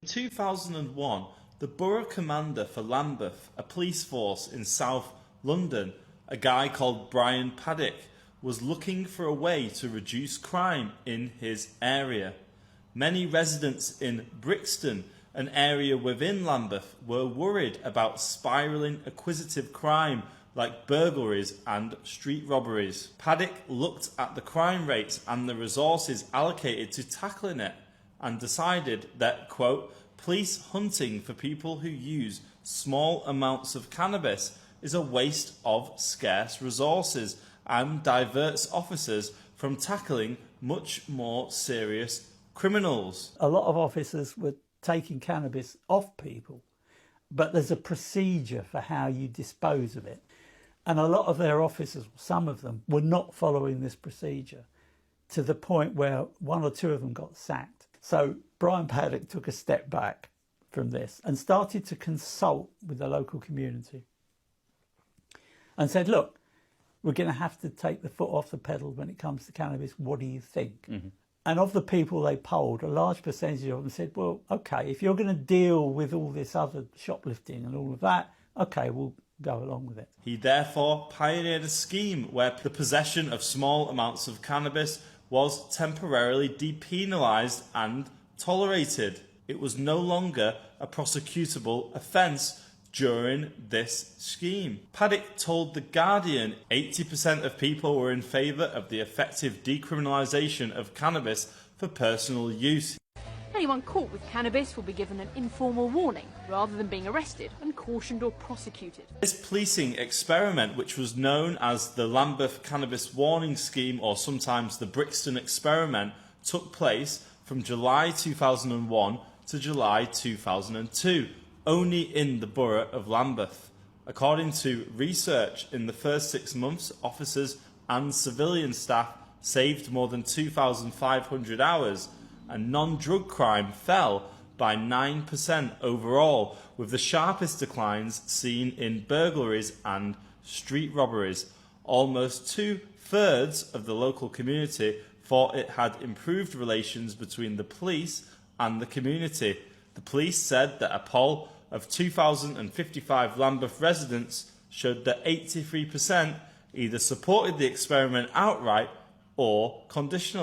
2001, the borough commander for Lambeth, a police force in South London, a guy called Brian Paddock, was looking for a way to reduce crime in his area. Many residents in Brixton, an area within Lambeth, were worried about spiralling acquisitive crime like burglaries and street robberies. Paddock looked at the crime rates and the resources allocated to tackling it and decided that, quote, police hunting for people who use small amounts of cannabis is a waste of scarce resources and diverts officers from tackling much more serious criminals. A lot of officers were taking cannabis off people, but there's a procedure for how you dispose of it. And a lot of their officers, some of them, were not following this procedure to the point where one or two of them got sacked. So Brian Paddock took a step back from this and started to consult with the local community and said, look, we're going to have to take the foot off the pedal when it comes to cannabis. What do you think? Mm-hmm. And of the people they polled, a large percentage of them said, well, okay, if you're going to deal with all this other shoplifting and all of that, okay, we'll go along with it. He therefore pioneered a scheme where the possession of small amounts of cannabis was temporarily depenalised and tolerated. It was no longer a prosecutable offence during this scheme. Paddock told The Guardian 80% of people were in favour of the effective decriminalisation of cannabis for personal use. Anyone caught with cannabis will be given an informal warning rather than being arrested and cautioned or prosecuted. This policing experiment, which was known as the Lambeth Cannabis Warning Scheme or sometimes the Brixton Experiment, took place from July 2001 to July 2002, only in the borough of Lambeth. According to research, in the first 6 months, officers and civilian staff saved more than 2,500 hours, and non-drug crime fell by 9% overall, with the sharpest declines seen in burglaries and street robberies. Almost 2/3 of the local community thought it had improved relations between the police and the community. The police said that a poll of 2,055 Lambeth residents showed that 83% either supported the experiment outright or conditionally.